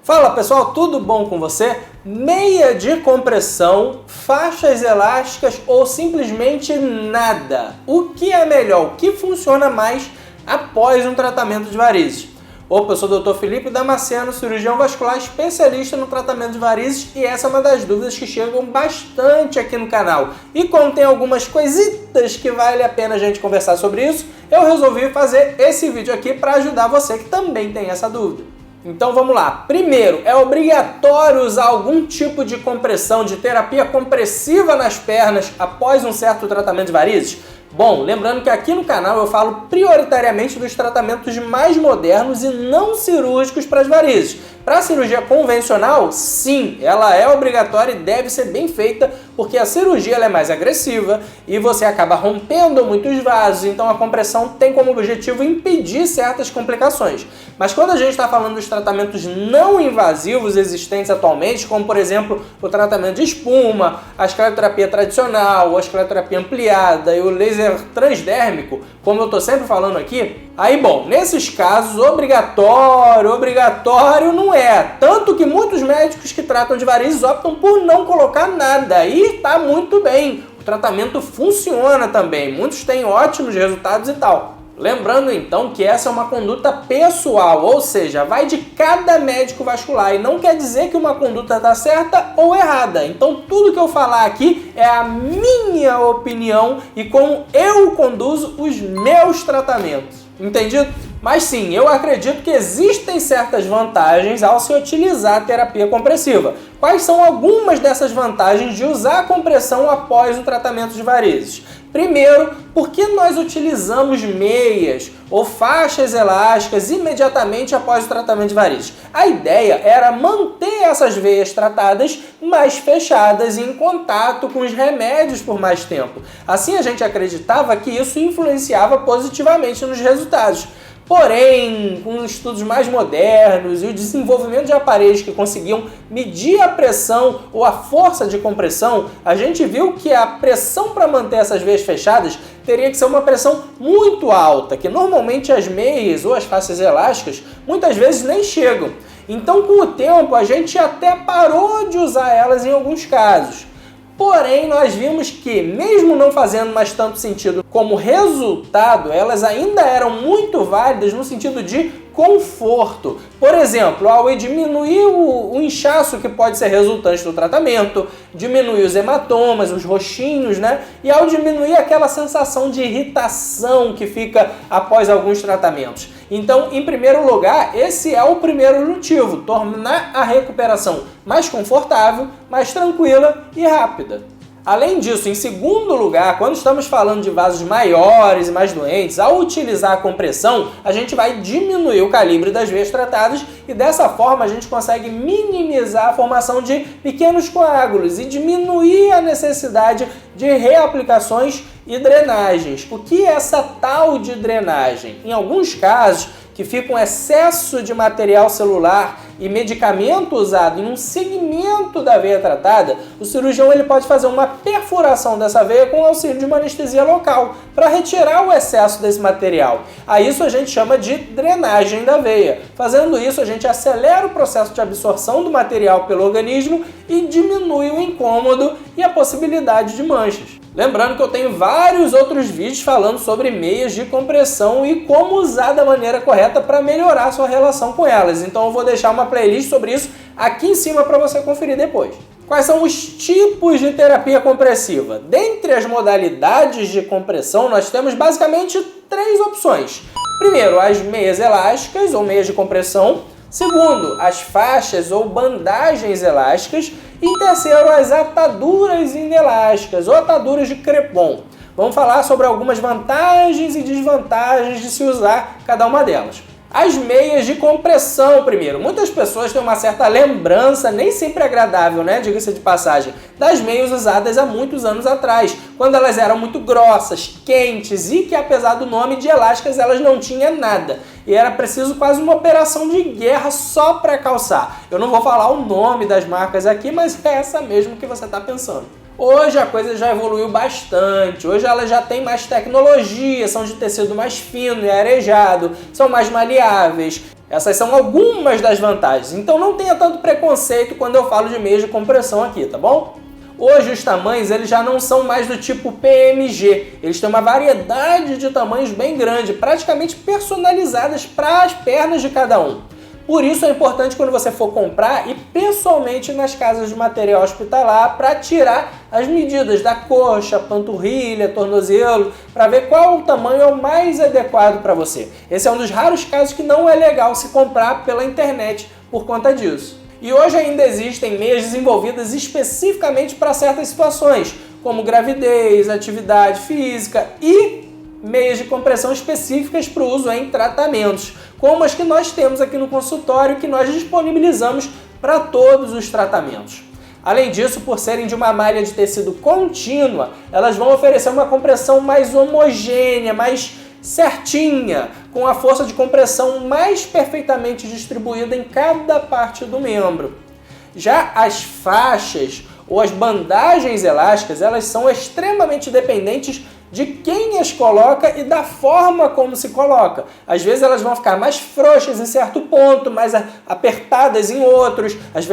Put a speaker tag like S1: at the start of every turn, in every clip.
S1: Fala pessoal, tudo bom com você? Meia de compressão, faixas elásticas ou simplesmente nada? O que é melhor? O que funciona mais após um tratamento de varizes? Opa, eu sou o Dr. Felipe Damasceno, cirurgião vascular especialista no tratamento de varizes e essa é uma das dúvidas que chegam bastante aqui no canal. E como tem algumas coisitas que vale a pena a gente conversar sobre isso, eu resolvi fazer esse vídeo aqui para ajudar você que também tem essa dúvida. Então vamos lá. Primeiro, é obrigatório usar algum tipo de compressão, de terapia compressiva nas pernas após um certo tratamento de varizes? Bom, lembrando que aqui no canal eu falo prioritariamente dos tratamentos mais modernos e não cirúrgicos para as varizes. Para a cirurgia convencional, sim, ela é obrigatória e deve ser bem feita, porque a cirurgia ela é mais agressiva e você acaba rompendo muitos vasos, então a compressão tem como objetivo impedir certas complicações. Mas quando a gente está falando dos tratamentos não invasivos existentes atualmente, como por exemplo o tratamento de espuma, a escleroterapia tradicional, a escleroterapia ampliada e o laser transdérmico, como eu estou sempre falando aqui, aí bom, nesses casos obrigatório não é. Tanto que muitos médicos que tratam de varizes optam por não colocar nada e está muito bem. O tratamento funciona também, muitos têm ótimos resultados e tal. Lembrando então que essa é uma conduta pessoal, ou seja, vai de cada médico vascular e não quer dizer que uma conduta está certa ou errada. Então tudo que eu falar aqui é a minha opinião e como eu conduzo os meus tratamentos. Entendido? Mas sim, eu acredito que existem certas vantagens ao se utilizar a terapia compressiva. Quais são algumas dessas vantagens de usar a compressão após o tratamento de varizes? Primeiro, porque nós utilizamos meias ou faixas elásticas imediatamente após o tratamento de varizes? A ideia era manter essas veias tratadas mais fechadas e em contato com os remédios por mais tempo. Assim a gente acreditava que isso influenciava positivamente nos resultados. Porém, com os estudos mais modernos e o desenvolvimento de aparelhos que conseguiam medir a pressão ou a força de compressão, a gente viu que a pressão para manter essas veias fechadas teria que ser uma pressão muito alta, que normalmente as meias ou as faixas elásticas muitas vezes nem chegam. Então, com o tempo, a gente até parou de usar elas em alguns casos. Porém, nós vimos que, mesmo não fazendo mais tanto sentido como resultado, elas ainda eram muito válidas no sentido de conforto. Por exemplo, ao diminuir o inchaço que pode ser resultante do tratamento, diminuir os hematomas, os roxinhos, né? E ao diminuir aquela sensação de irritação que fica após alguns tratamentos. Então, em primeiro lugar, esse é o primeiro motivo, tornar a recuperação mais confortável, mais tranquila e rápida. Além disso, em segundo lugar, quando estamos falando de vasos maiores e mais doentes, ao utilizar a compressão, a gente vai diminuir o calibre das veias tratadas e dessa forma a gente consegue minimizar a formação de pequenos coágulos e diminuir a necessidade de reaplicações e drenagens. O que é essa tal de drenagem? Em alguns casos, que fica um excesso de material celular e medicamento usado em um segmento da veia tratada, o cirurgião ele pode fazer uma perfuração dessa veia com o auxílio de uma anestesia local para retirar o excesso desse material. A isso a gente chama de drenagem da veia. Fazendo isso, a gente acelera o processo de absorção do material pelo organismo e diminui o incômodo e a possibilidade de manchas. Lembrando que eu tenho vários outros vídeos falando sobre meias de compressão e como usar da maneira correta para melhorar a sua relação com elas. Então eu vou deixar uma playlist sobre isso aqui em cima para você conferir depois. Quais são os tipos de terapia compressiva? Dentre as modalidades de compressão, nós temos basicamente 3 opções. Primeiro, as meias elásticas ou meias de compressão. Segundo, as faixas ou bandagens elásticas. E terceiro, as ataduras inelásticas ou ataduras de crepom. Vamos falar sobre algumas vantagens e desvantagens de se usar cada uma delas. As meias de compressão primeiro. Muitas pessoas têm uma certa lembrança, nem sempre agradável, né? Diga-se de passagem, das meias usadas há muitos anos atrás, quando elas eram muito grossas, quentes e que apesar do nome de elásticas elas não tinham nada. E era preciso quase uma operação de guerra só para calçar. Eu não vou falar o nome das marcas aqui, mas é essa mesmo que você está pensando. Hoje a coisa já evoluiu bastante, hoje ela já tem mais tecnologia, são de tecido mais fino e arejado, são mais maleáveis. Essas são algumas das vantagens, então não tenha tanto preconceito quando eu falo de meias de compressão aqui, tá bom? Hoje os tamanhos eles já não são mais do tipo PMG, eles têm uma variedade de tamanhos bem grande, praticamente personalizadas para as pernas de cada um. Por isso é importante quando você for comprar ir pessoalmente nas casas de material hospitalar para tirar as medidas da coxa, panturrilha, tornozelo, para ver qual o tamanho é o mais adequado para você. Esse é um dos raros casos que não é legal se comprar pela internet por conta disso. E hoje ainda existem meias desenvolvidas especificamente para certas situações, como gravidez, atividade física e meias de compressão específicas para o uso em tratamentos, como as que nós temos aqui no consultório, que nós disponibilizamos para todos os tratamentos. Além disso, por serem de uma malha de tecido contínua, elas vão oferecer uma compressão mais homogênea, mais certinha, com a força de compressão mais perfeitamente distribuída em cada parte do membro. Já as faixas ou as bandagens elásticas, elas são extremamente dependentes de quem as coloca e da forma como se coloca. Às vezes elas vão ficar mais frouxas em certo ponto, mais apertadas em outros, às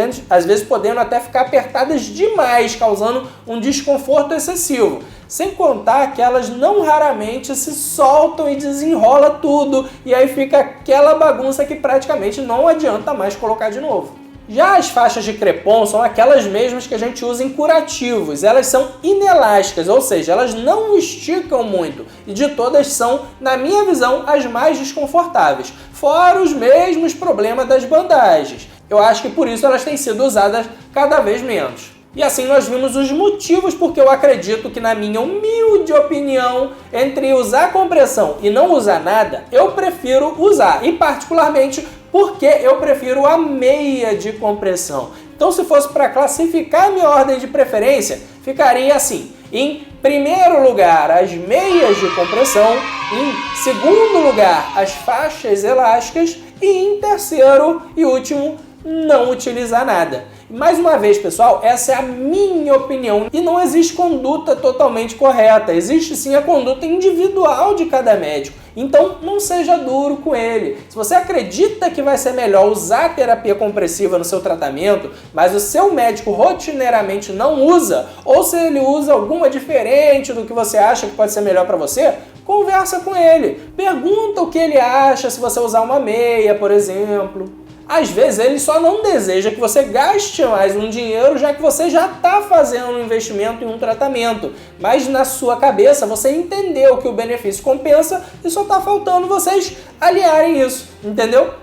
S1: vezes podendo até ficar apertadas demais, causando um desconforto excessivo. Sem contar que elas não raramente se soltam e desenrola tudo, e aí fica aquela bagunça que praticamente não adianta mais colocar de novo. Já as faixas de crepom são aquelas mesmas que a gente usa em curativos. Elas são inelásticas, ou seja, elas não esticam muito e de todas são, na minha visão, as mais desconfortáveis. Fora os mesmos problemas das bandagens. Eu acho que por isso elas têm sido usadas cada vez menos. E assim nós vimos os motivos porque eu acredito que, na minha humilde opinião, entre usar compressão e não usar nada, eu prefiro usar. E particularmente porque eu prefiro a meia de compressão. Então, se fosse para classificar a minha ordem de preferência, ficaria assim: em primeiro lugar, as meias de compressão, em segundo lugar, as faixas elásticas e em terceiro e último, não utilizar nada. Mais uma vez, pessoal, essa é a minha opinião e não existe conduta totalmente correta. Existe sim a conduta individual de cada médico. Então, não seja duro com ele. Se você acredita que vai ser melhor usar terapia compressiva no seu tratamento, mas o seu médico rotineiramente não usa, ou se ele usa alguma diferente do que você acha que pode ser melhor para você, conversa com ele. Pergunta o que ele acha se você usar uma meia, por exemplo. Às vezes ele só não deseja que você gaste mais um dinheiro, já que você já está fazendo um investimento em um tratamento. Mas na sua cabeça você entendeu que o benefício compensa e só está faltando vocês alinharem isso, entendeu?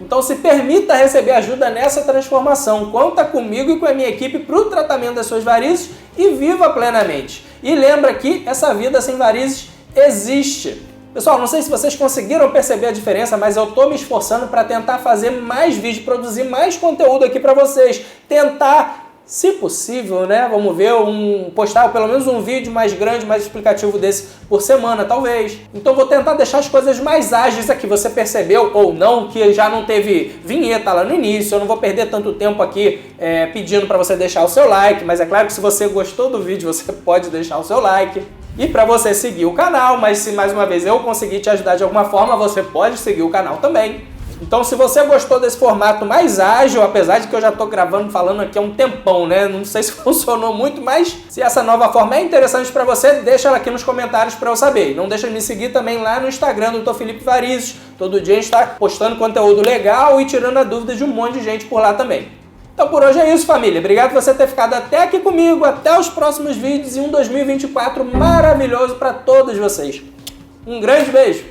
S1: Então se permita receber ajuda nessa transformação. Conta comigo e com a minha equipe para o tratamento das suas varizes e viva plenamente. E lembra que essa vida sem varizes existe. Pessoal, não sei se vocês conseguiram perceber a diferença, mas eu estou me esforçando para tentar fazer mais vídeos, produzir mais conteúdo aqui para vocês. Tentar, se possível, né? Vamos ver, postar pelo menos um vídeo mais grande, mais explicativo desse por semana, talvez. Então vou tentar deixar as coisas mais ágeis aqui. Você percebeu ou não que já não teve vinheta lá no início? Eu não vou perder tanto tempo aqui pedindo para você deixar o seu like, mas é claro que se você gostou do vídeo, você pode deixar o seu like. E para você seguir o canal, mas se mais uma vez eu conseguir te ajudar de alguma forma, você pode seguir o canal também. Então se você gostou desse formato mais ágil, apesar de que eu já estou gravando, falando aqui há um tempão, né? Não sei se funcionou muito, mas se essa nova forma é interessante para você, deixa ela aqui nos comentários para eu saber. E não deixa de me seguir também lá no Instagram do Dr. Felipe Varizes. Todo dia a gente está postando conteúdo legal e tirando a dúvida de um monte de gente por lá também. Então por hoje é isso, família. Obrigado por você ter ficado até aqui comigo. Até os próximos vídeos e um 2024 maravilhoso para todos vocês. Um grande beijo!